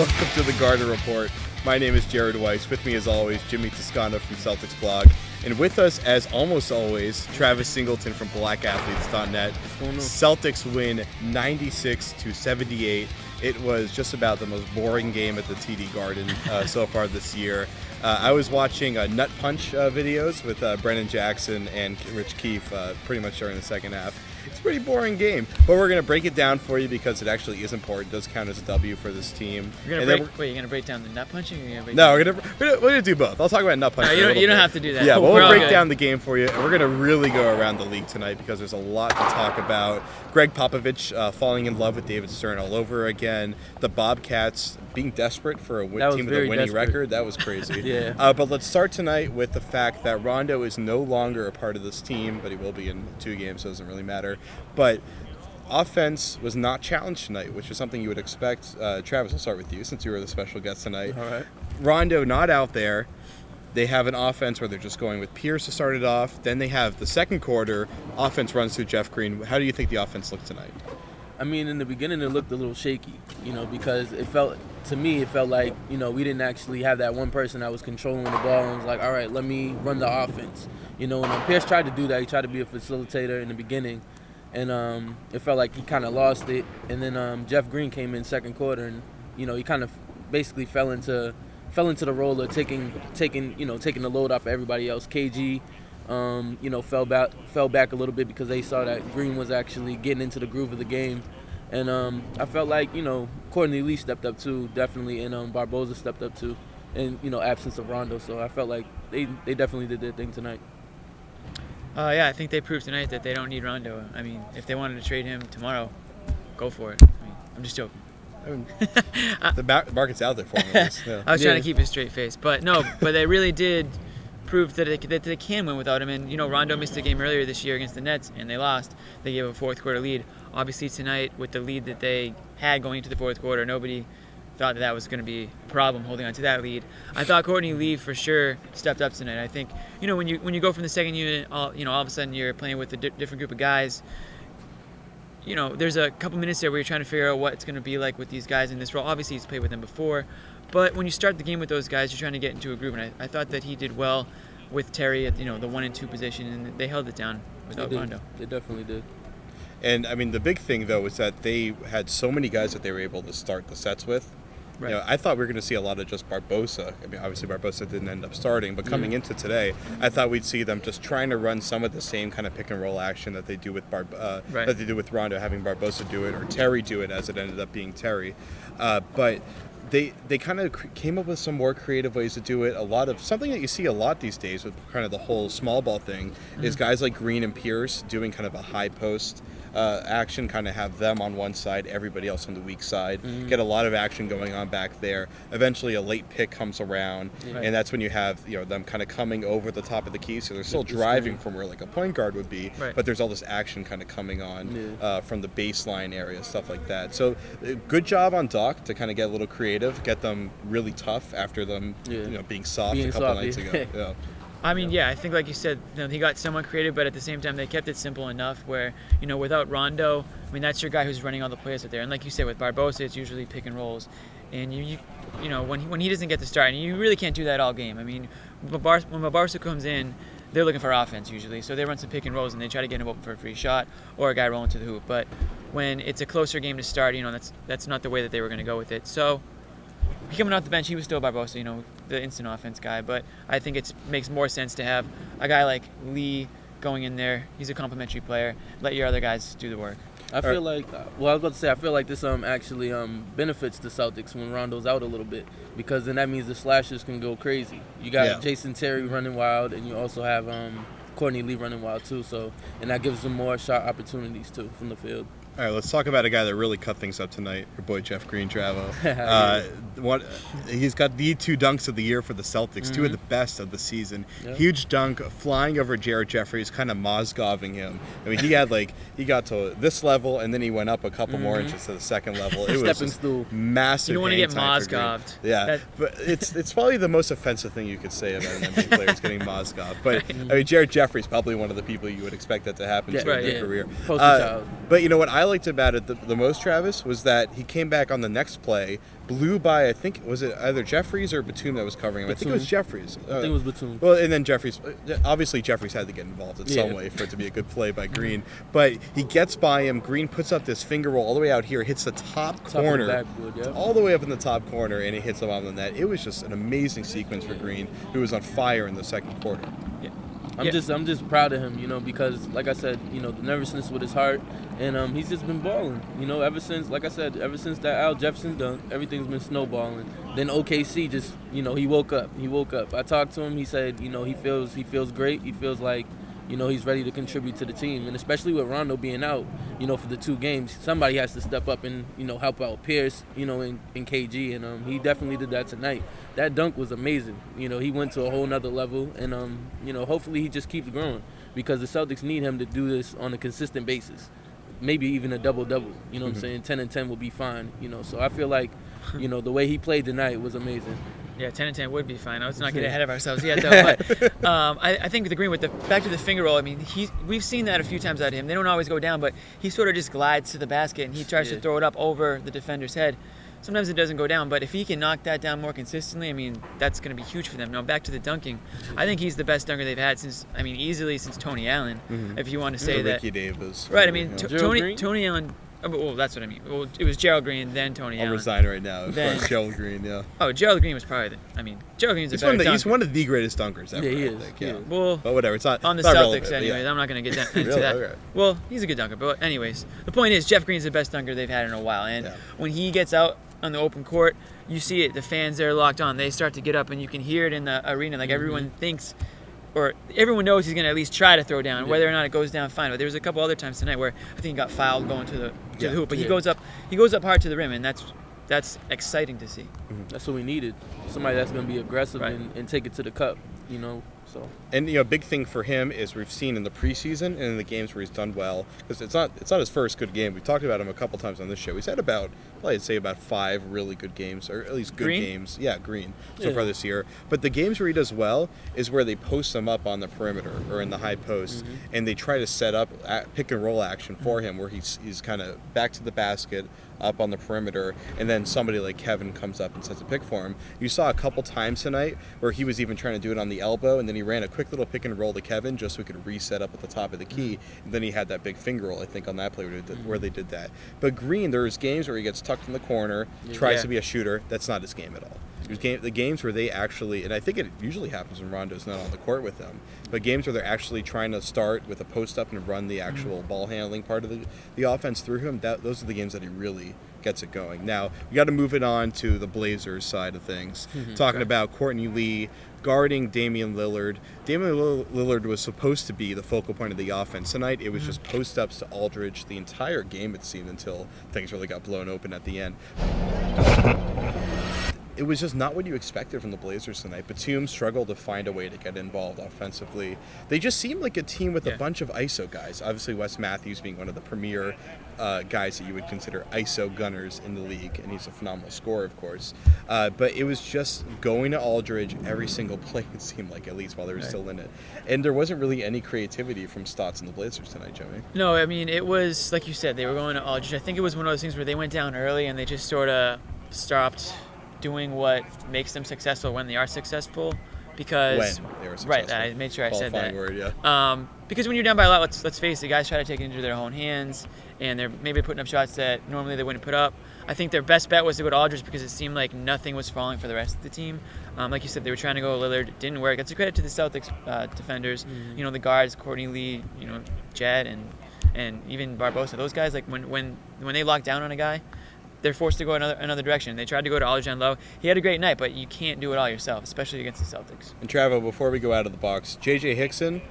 welcome to the Garden Report. My name is Jared Weiss. With me, as always, Jimmy Toscano from Celticsblog. And with us, as almost always, Travis Singleton from blackathletes.net. Celtics win 96-78. It was just about the most boring game at the TD Garden so far this year. I was watching Nut Punch videos with Brennan Jackson and Rich Keefe pretty much during the second half. It's a pretty boring game, but we're going to break it down for you because it actually is important. It does count as a W for this team. You're going to break down the nut punching? Or you're gonna break no, we're going to do both. I'll talk about nut punching. No, you don't have to do that. Yeah, but we'll break down the game for you. And we're going to really go around the league tonight because there's a lot to talk about. Greg Popovich falling in love with David Stern all over again. The Bobcats being desperate for a team with a winning record. That was crazy. Yeah. But let's start tonight with the fact that Rondo is no longer a part of this team, but he will be in 2 games, so it doesn't really matter. But offense was not challenged tonight, which is something you would expect. Travis, I'll start with you since you were the special guest tonight. All right. Rondo not out there. They have an offense where they're just going with Pierce to start it off. Then they have the second quarter. Offense runs through Jeff Green. How do you think the offense looked tonight? I mean, in the beginning, it looked a little shaky, because it felt like, we didn't actually have that one person that was controlling the ball and was like, all right, let me run the offense. And Pierce tried to do that. He tried to be a facilitator in the beginning, and it felt like he kind of lost it. And then Jeff Green came in second quarter, and, he kind of basically fell into the role of taking the load off of everybody else. KG, fell back a little bit because they saw that Green was actually getting into the groove of the game. And I felt like, Courtney Lee stepped up too, definitely, and Barbosa stepped up too, and, absence of Rondo. So I felt like they definitely did their thing tonight. Yeah, I think they proved tonight that they don't need Rondo. I mean, if they wanted to trade him tomorrow, go for it. I mean, I'm just joking. The market's out there for him. Yeah. I was trying to keep a straight face. But they really did prove that they can win without him. And, Rondo missed a game earlier this year against the Nets, and they lost. They gave a fourth quarter lead. Obviously, tonight, with the lead that they had going into the fourth quarter, nobody thought that was going to be a problem holding on to that lead. I thought Courtney Lee for sure stepped up tonight. I think, when you go from the second unit, all of a sudden you're playing with a different group of guys. There's a couple minutes there where you're trying to figure out what it's going to be like with these guys in this role. Obviously, he's played with them before. But when you start the game with those guys, you're trying to get into a groove. And I thought that he did well with Terry at, the 1 and 2 position. And they held it down without Rondo. They definitely did. And, I mean, the big thing, though, was that they had so many guys that they were able to start the sets with. Right. I thought we were going to see a lot of just Barbosa. I mean, obviously Barbosa didn't end up starting, but coming into today, I thought we'd see them just trying to run some of the same kind of pick and roll action that they do with that they do with Rondo, having Barbosa do it or Terry do it, as it ended up being Terry. But they kind of came up with some more creative ways to do it. Something that you see a lot these days with kind of the whole small ball thing is guys like Green and Pierce doing kind of a high post action, kind of have them on one side, everybody else on the weak side, get a lot of action going on back there. Eventually a late pick comes around, and that's when you have them kind of coming over the top of the key, so they're still driving from where like a point guard would be, but there's all this action kind of coming on from the baseline area, stuff like that. So good job on Doc to kind of get a little creative, get them really tough after them being soft a couple nights ago. Yeah. I mean, I think like you said, he got somewhat creative, but at the same time, they kept it simple enough where, without Rondo, I mean, that's your guy who's running all the plays out there. And like you said, with Barbosa, it's usually pick and rolls. And, when he doesn't get to start, and you really can't do that all game. I mean, when Barbosa comes in, they're looking for offense usually. So they run some pick and rolls, and they try to get him open for a free shot or a guy rolling to the hoop. But when it's a closer game to start, that's not the way that they were going to go with it. So coming off the bench, he was still Barbosa, the instant offense guy. But I think it makes more sense to have a guy like Lee going in there. He's a complimentary player. Let your other guys do the work. I feel like, I feel like this actually benefits the Celtics when Rondo's out a little bit, because then that means the slashers can go crazy. You got Jason Terry running wild, and you also have Courtney Lee running wild too. So, and that gives them more shot opportunities too from the field. All right, let's talk about a guy that really cut things up tonight, your boy Jeff Green, Travo. He's got the 2 dunks of the year for the Celtics, 2 of the best of the season. Yep. Huge dunk, flying over Jared Jeffries, kind of Mozgoving him. I mean, he got to this level, and then he went up a couple more inches to the second level. It was just massive. You don't want to get Mozgoved. Yeah, but it's probably the most offensive thing you could say about an NBA player is getting Mozgoved. But I mean, Jared Jeffries probably one of the people you would expect that to happen to in their career. But you know what? I liked about it the most, Travis, was that he came back on the next play, blew by, I think, was it either Jeffries or Batum that was covering him? I think it was Jeffries. I think it was Batum. Well, and then Jeffries, obviously Jeffries had to get involved in some way for it to be a good play by Green. But he gets by him, Green puts up this finger roll all the way out here, hits the top corner, backboard, all the way up in the top corner, and he hits the bottom of the net. It was just an amazing sequence for Green, who was on fire in the second quarter. Yeah. I'm just proud of him, because like I said, the nervousness with his heart, and he's just been balling, ever since that Al Jefferson dunk, everything's been snowballing. Then OKC just, he woke up. I talked to him. He said, he feels great. He feels like, he's ready to contribute to the team, and especially with Rondo being out, for the 2 games, somebody has to step up and, help out Pierce, in KG, and he definitely did that tonight. That dunk was amazing. He went to a whole nother level, and, hopefully he just keeps growing, because the Celtics need him to do this on a consistent basis, maybe even a double-double, what I'm saying? 10 and 10 will be fine, so I feel like, the way he played tonight was amazing. Yeah, 10 and 10 would be fine. Let's not get ahead of ourselves yet, though. But I think with the Green, back to the finger roll, I mean, we've seen that a few times out of him. They don't always go down, but he sort of just glides to the basket, and he tries to throw it up over the defender's head. Sometimes it doesn't go down, but if he can knock that down more consistently, I mean, that's going to be huge for them. Now, back to the dunking. I think he's the best dunker they've had easily since Tony Allen, if you want to say that. Ricky Davis. Right, I mean, Tony Allen... Well, that's what I mean. Well, it was Gerald Green, then Tony Allen. I'll resign right now. Of course, Gerald Green, yeah. Oh, Gerald Green was probably Gerald Green's a better dunker. He's one of the greatest dunkers ever, he I is. think, yeah. Well, but whatever, it's not on the not Celtics, relevant, anyways. yeah. I'm not going to get into Really? that. Okay. Well, he's a good dunker, but anyways, the point is Jeff Green's the best dunker they've had in a while, and when he gets out on the open court, you see it. The fans there locked on. They start to get up, and you can hear it in the arena. Like everyone thinks. Or everyone knows he's going to at least try to throw down. Whether or not it goes down, fine. But there was a couple other times tonight where I think he got fouled going to the hoop. But he goes up hard to the rim, and that's exciting to see. That's what we needed. Somebody that's going to be aggressive and take it to the cup. So. And a big thing for him is we've seen in the preseason and in the games where he's done well, because it's not his first good game. We've talked about him a couple times on this show. He's had about 5 really good games, or at least good games. Yeah, Green so far this year. But the games where he does well is where they post him up on the perimeter or in the high post, and they try to set up pick and roll action for him, where he's kind of back to the basket, up on the perimeter, and then somebody like Kevin comes up and sets a pick for him. You saw a couple times tonight where he was even trying to do it on the elbow, and then he ran a quick little pick and roll to Kevin just so he could reset up at the top of the key, and then he had that big finger roll, I think, on that play where they did that. But Green, there's games where he gets tucked in the corner, tries to be a shooter. That's not his game at all. The games where they actually, and I think it usually happens when Rondo's not on the court with them, but games where they're actually trying to start with a post up and run the actual ball handling part of the offense through him, those are the games that he really gets it going. Now, we got to move it on to the Blazers side of things. Talking about Courtney Lee guarding Damian Lillard. Damian Lillard was supposed to be the focal point of the offense tonight. It was just post-ups to Aldridge the entire game, it seemed, until things really got blown open at the end. It was just not what you expected from the Blazers tonight. Batum struggled to find a way to get involved offensively. They just seemed like a team with a bunch of ISO guys. Obviously, Wes Matthews being one of the premier guys that you would consider ISO gunners in the league, and he's a phenomenal scorer, of course. But it was just going to Aldridge every single play, it seemed like, at least while they were still in it. And there wasn't really any creativity from Stotts and the Blazers tonight, Joey. No, I mean, it was, like you said, they were going to Aldridge. I think it was one of those things where they went down early and they just sort of stopped doing what makes them successful when they are successful, because when they were successful. Right, I made sure I said that. Word, yeah. Because when you're down by a lot, let's face it, guys try to take it into their own hands, and they're maybe putting up shots that normally they wouldn't put up. I think their best bet was to go to Aldridge because it seemed like nothing was falling for the rest of the team. Like you said, they were trying to go Lillard, it didn't work. That's a credit to the Celtics defenders. The guards, Courtney Lee, Jed, and even Barbosa. Those guys, like when they lock down on a guy, they're forced to go another direction. They tried to go to Aldridge on low. He had a great night, but you can't do it all yourself, especially against the Celtics. And Travo, before we go out of the box, J.J. Hickson,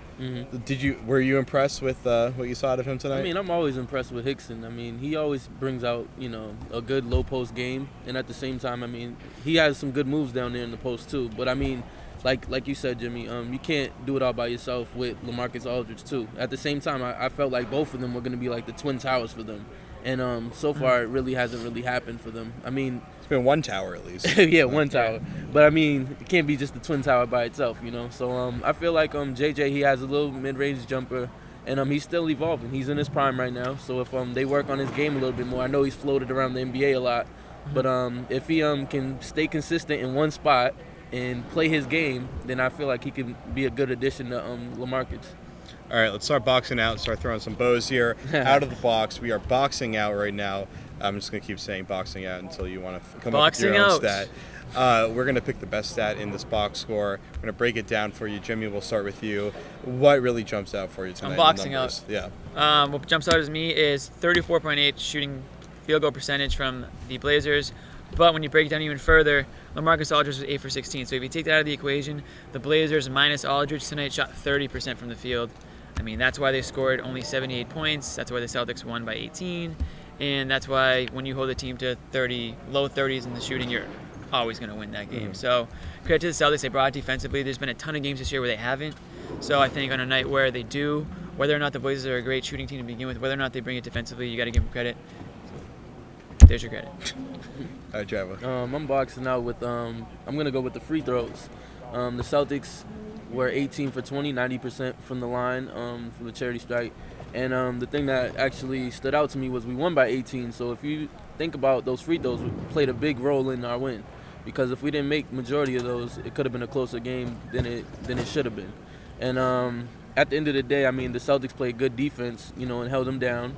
were you impressed with what you saw out of him tonight? I mean, I'm always impressed with Hickson. I mean, he always brings out, a good low post game, and at the same time, I mean, he has some good moves down there in the post too. But I mean, like you said, Jimmy, you can't do it all by yourself with LaMarcus Aldridge too. At the same time, I felt like both of them were going to be like the Twin Towers for them. And so far, it really hasn't really happened for them. I mean, it's been one tower at least. Yeah, one tower. But I mean, it can't be just the Twin Tower by itself, So I feel like JJ, he has a little mid-range jumper. And he's still evolving. He's in his prime right now. So if they work on his game a little bit more, I know he's floated around the NBA a lot, but if he can stay consistent in one spot and play his game, then I feel like he can be a good addition to LaMarcus. All right, let's start boxing out and start throwing some bows here. Out of the box, we are boxing out right now. I'm just going to keep saying boxing out until you want to come up with your own stat. We're going to pick the best stat in this box score. We're going to break it down for you. Jimmy, we'll start with you. What really jumps out for you tonight? I'm boxing out. Yeah. What jumps out as me is 34.8 shooting field goal percentage from the Blazers. But when you break it down even further, LaMarcus Aldridge was 8 for 16. So if you take that out of the equation, the Blazers minus Aldridge tonight shot 30% from the field. I mean, that's why they scored only 78 points. That's why the Celtics won by 18. And that's why when you hold a team to low 30s in the shooting, you're always going to win that game. So credit to the Celtics. They brought it defensively. There's been a ton of games this year where they haven't. So I think on a night where they do, whether or not the Blazers are a great shooting team to begin with, whether or not they bring it defensively, you got to give them credit. There's your credit. All right, Trevor. I'm boxing out with I'm going to go with the free throws. The Celtics were 18 for 20, 90% from the line from the charity strike. And the thing that actually stood out to me was we won by 18. So if you think about those free throws, played a big role in our win. Because if we didn't make majority of those, it could have been a closer game than it should have been. And at the end of the day, I mean, the Celtics played good defense, and held them down.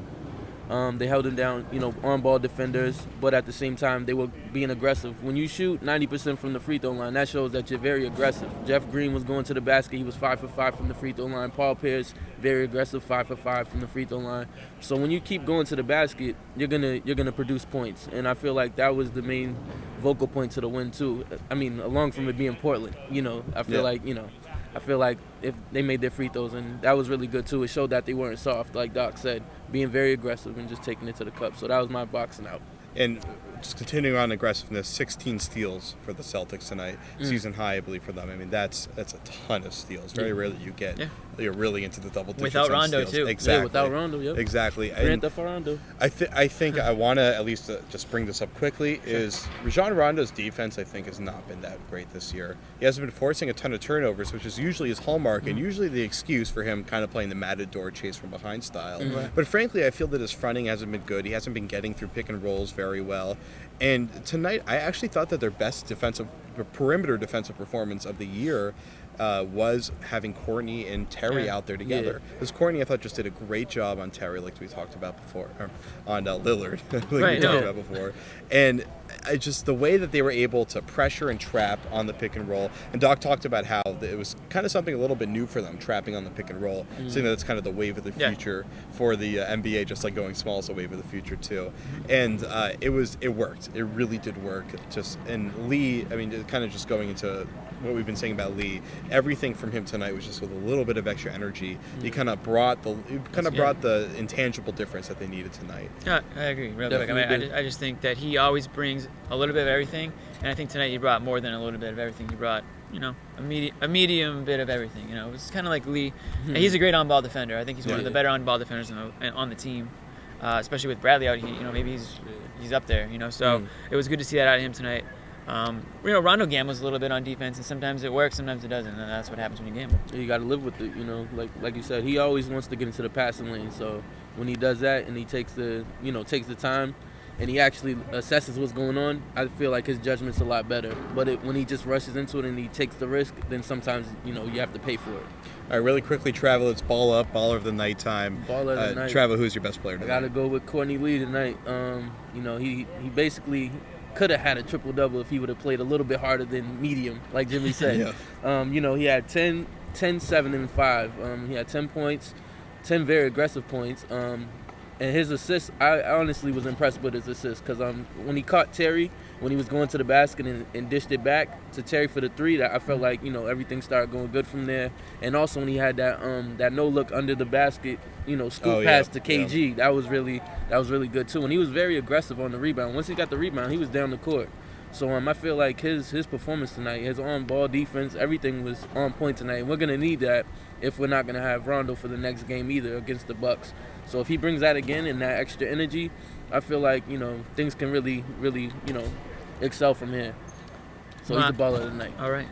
They held them down, on-ball defenders, but at the same time, they were being aggressive. When you shoot 90% from the free throw line, that shows that you're very aggressive. Jeff Green was going to the basket. He was 5 for 5 from the free throw line. Paul Pierce, very aggressive, 5 for 5 from the free throw line. So when you keep going to the basket, you're gonna produce points. And I feel like that was the main vocal point to the win, too. I mean, along from it being Portland, I feel like if they made their free throws, and that was really good too. It showed that they weren't soft, like Doc said, being very aggressive and just taking it to the cup. So that was my boxing out. And just continuing on aggressiveness, 16 steals for the Celtics tonight. Season high, I believe, for them. I mean, that's a ton of steals. Very rarely you get. Yeah. You're really into the double digits. Without Rondo, steals. too. Exactly. Yeah, without Rondo, yep. Exactly. Grand Theft Rondo. I think I want to at least just bring this up quickly, is Rajon Rondo's defense, I think, has not been that great this year. He hasn't been forcing a ton of turnovers, which is usually his hallmark and usually the excuse for him kind of playing the matador chase from behind style. But frankly, I feel that his fronting hasn't been good. He hasn't been getting through pick and rolls very well. And tonight, I actually thought that their best perimeter defensive performance of the year was having Courtney and Terry out there together. Because Courtney, I thought, just did a great job on Terry, like we talked about before, or on Lillard, like talked about before. And just the way that they were able to pressure and trap on the pick and roll. And Doc talked about how it was kind of something a little bit new for them, trapping on the pick and roll. Saying that it's kind of the wave of the future for the NBA, just like going small is the wave of the future too. And it worked. It really did work. And Lee, I mean, kind of just going into what we've been saying about Lee, everything from him tonight was just with a little bit of extra energy. He kind of brought the intangible difference that they needed tonight. Yeah, I agree. Real quick. I mean, I just think that he always brings a little bit of everything, and I think tonight he brought more than a little bit of everything. He brought, a medium bit of everything. It was kind of like Lee. And he's a great on-ball defender. I think he's one of the better on-ball defenders on the team, especially with Bradley out. Maybe he's up there. So it was good to see that out of him tonight. Rondo gambles a little bit on defense, and sometimes it works, sometimes it doesn't, and that's what happens when you gamble. You got to live with it, like you said, he always wants to get into the passing lane. So when he does that and he takes the time and he actually assesses what's going on, I feel like his judgment's a lot better. But when he just rushes into it and he takes the risk, then sometimes you have to pay for it. All right, really quickly, Travel, it's ball up, baller of the night time. Baller of the night. Travel, who's your best player tonight? I got to go with Courtney Lee tonight. He basically could have had a triple-double if he would have played a little bit harder than medium, like Jimmy said. He had 10, 7, and 5. He had 10 points, 10 very aggressive points. And his assists, I honestly was impressed with his assists because when he caught Terry, when he was going to the basket and dished it back to Terry for the three, that I felt like everything started going good from there. And also when he had that no look under the basket, scoop pass to KG, that was really good too. And he was very aggressive on the rebound. Once he got the rebound, he was down the court. So I feel like his performance tonight, his on-ball defense, everything was on point tonight. And we're gonna need that if we're not gonna have Rondo for the next game either against the Bucks. So if he brings that again and that extra energy, I feel like things can really, really excel from here. So he's the baller of the night. All right.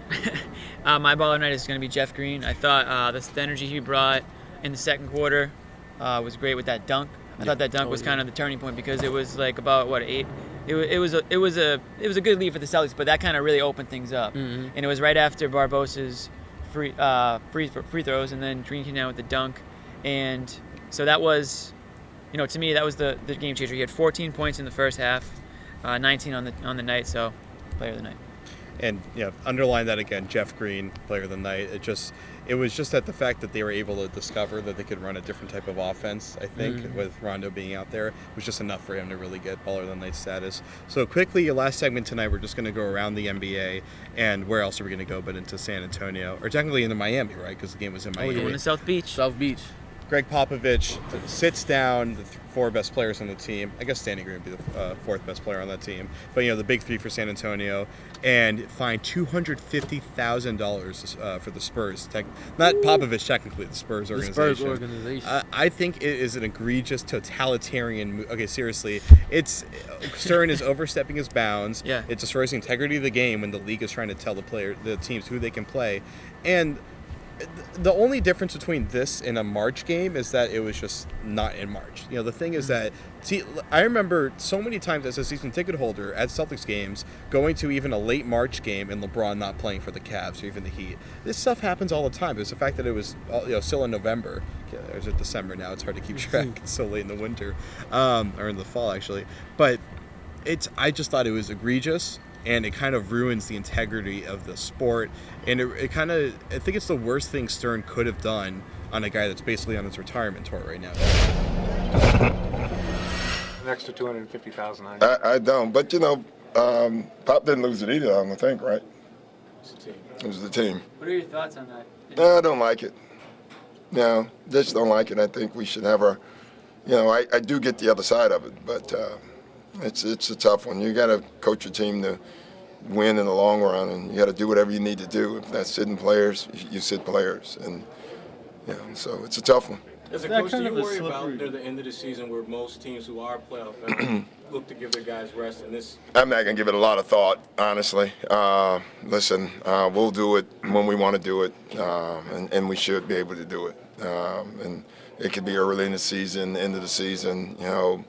My baller of the night is going to be Jeff Green. I thought the energy he brought, in the second quarter was great with that dunk. I thought that dunk was kind of the turning point because it was like about 8. It was a good lead for the Celtics, but that kind of really opened things up. And it was right after Barbosa's free throws, and then Green came down with the dunk, and so that was, to me that was the game changer. He had 14 points in the first half, 19 on the night, so player of the night. And underline that again, Jeff Green, player of the night. It was just that the fact that they were able to discover that they could run a different type of offense, I think, with Rondo being out there, was just enough for him to really get baller of the night status. So quickly, your last segment tonight, we're just going to go around the NBA, and where else are we going to go but into San Antonio, or technically into Miami, right? Because the game was in Miami. Going to South Beach. South Beach. Greg Popovich sits down the 4 best players on the team. I guess Danny Green would be the 4th best player on that team. But, the big 3 for San Antonio. And fined $250,000 for the Spurs. Not Popovich, technically, the Spurs organization. The Spurs organization. I think it is an egregious totalitarian move. Okay, seriously. Stern is overstepping his bounds. Yeah. It destroys the integrity of the game when the league is trying to tell the teams who they can play. And the only difference between this and a March game is that it was just not in March. The thing is that I remember so many times as a season ticket holder at Celtics games going to even a late March game and LeBron not playing for the Cavs or even the Heat. This stuff happens all the time. It's the fact that it was still in November. Or is it December now? It's hard to keep track. It's so late in the winter, or in the fall actually. But I just thought it was egregious. And it kind of ruins the integrity of the sport. And I think it's the worst thing Stern could have done on a guy that's basically on his retirement tour right now. An extra $250,000. I don't, but Pop didn't lose it either, I don't think, right? It was the team. What are your thoughts on that? No, I don't like it. No, just don't like it. I think we should have our, I do get the other side of it, but it's a tough one. You got to coach your team to win in the long run, and you got to do whatever you need to do. If that's sitting players, you sit players, and so it's a tough one. As a coach, do you worry about near the end of the season where most teams who are playoff bound look to give their guys rest, and this? I'm not going to give it a lot of thought, honestly. Listen, we'll do it when we want to do it, and we should be able to do it. And it could be early in the season, end of the season, now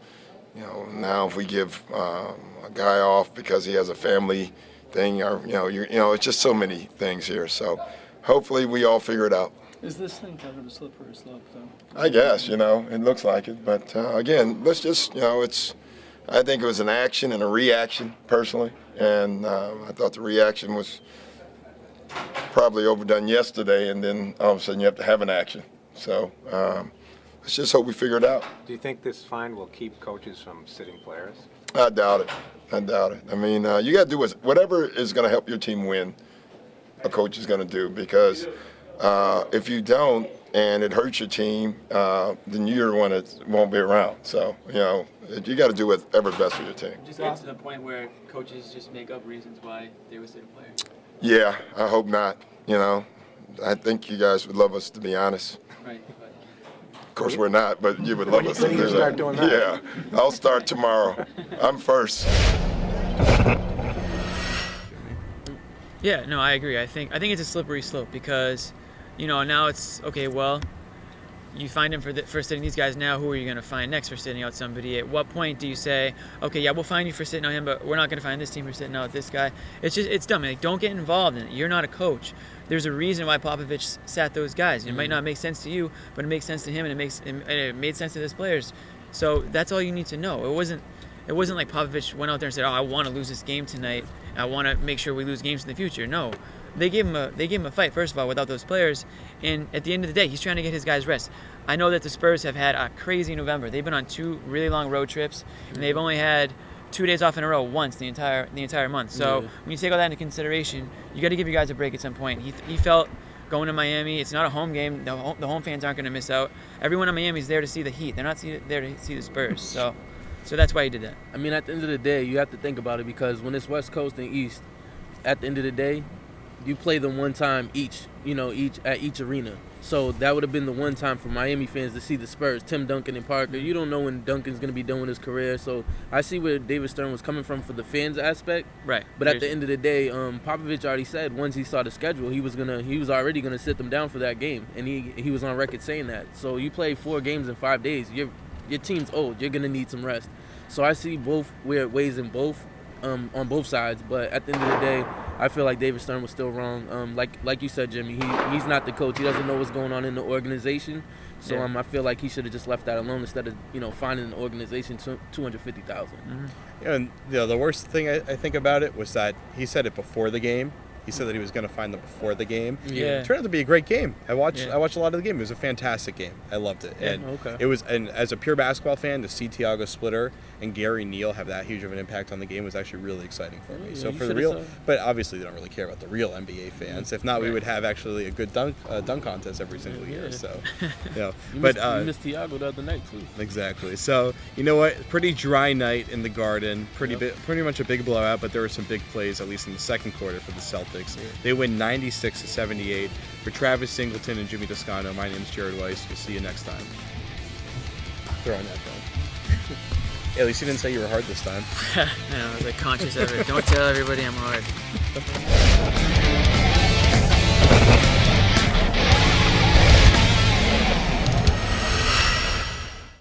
if we give a guy off because he has a family thing, or it's just so many things here. So hopefully we all figure it out. Is this thing kind of a slippery slope, though? I guess, it looks like it. But again, let's just, I think it was an action and a reaction, personally. And I thought the reaction was probably overdone yesterday, and then all of a sudden you have to have an action. So let's just hope we figure it out. Do you think this fine will keep coaches from sitting players? I doubt it. I mean, you got to do whatever is going to help your team win, a coach is going to do, because if you don't and it hurts your team, then you're the one that won't be around. So, you got to do whatever's best for your team. Just get to the point where coaches just make up reasons why they would sit a player. Yeah, I hope not. I think you guys would love us to be honest. Right. Of course, we're not, but you would love us to When do do you start doing that? Yeah, I'll start tomorrow. I'm first. Yeah, no, I agree. I think it's a slippery slope because, now it's okay. Well, you find him for sitting these guys. Now, who are you going to find next for sitting out somebody? At what point do you say, okay, yeah, we'll find you for sitting out him, but we're not going to find this team for sitting out this guy? It's dumb. Don't get involved in it. You're not a coach. There's a reason why Popovich sat those guys. It might not make sense to you, but it makes sense to him, and it made sense to his players. So that's all you need to know. It wasn't like Popovich went out there and said, "Oh, I want to lose this game tonight. I want to make sure we lose games in the future." No, they gave him a fight first of all without those players, and at the end of the day, he's trying to get his guys rest. I know that the Spurs have had a crazy November. They've been on 2 really long road trips, and they've only had 2 days off in a row once the entire month. So when you take all that into consideration, you got to give your guys a break at some point. He felt going to Miami, it's not a home game. The home fans aren't going to miss out. Everyone in Miami is there to see the Heat. They're not there to see the Spurs. So that's why he did that. I mean, at the end of the day, you have to think about it because when it's West Coast and East, at the end of the day, you play them one time each at each arena. So that would have been the one time for Miami fans to see the Spurs, Tim Duncan and Parker. You don't know when Duncan's going to be done with his career. So I see where David Stern was coming from for the fans aspect. Right. But at the end of the day, Popovich already said once he saw the schedule, he was already going to sit them down for that game. And he was on record saying that. So you play 4 games in 5 days. Your team's old. You're going to need some rest. So I see both where it weighs in both. On both sides, but at the end of the day, I feel like David Stern was still wrong. Like you said, Jimmy, he's not the coach. He doesn't know what's going on in the organization. So I feel like he should have just left that alone instead of finding an organization $250,000. Mm-hmm. Yeah, and the worst thing I think about it was that he said it before the game. He said that he was going to find them before the game. Yeah. It turned out to be a great game. I watched a lot of the game. It was a fantastic game. I loved it. Yeah, and it was, and as a pure basketball fan, to see Thiago Splitter and Gary Neal have that huge of an impact on the game was actually really exciting for me. So for the real, but obviously they don't really care about the real NBA fans. If not, we would have actually a good dunk contest every single year. So, you missed Thiago the other night too. Exactly. So you know what? Pretty dry night in the Garden. Pretty much a big blowout, but there were some big plays at least in the second quarter for the Celtics. Yeah. They win 96-78. For Travis Singleton and Jimmy Toscano, my name is Jared Weiss. We'll see you next time. Throwing that down. Hey, at least you didn't say you were hard this time. I was like conscious of it. Don't tell everybody I'm hard.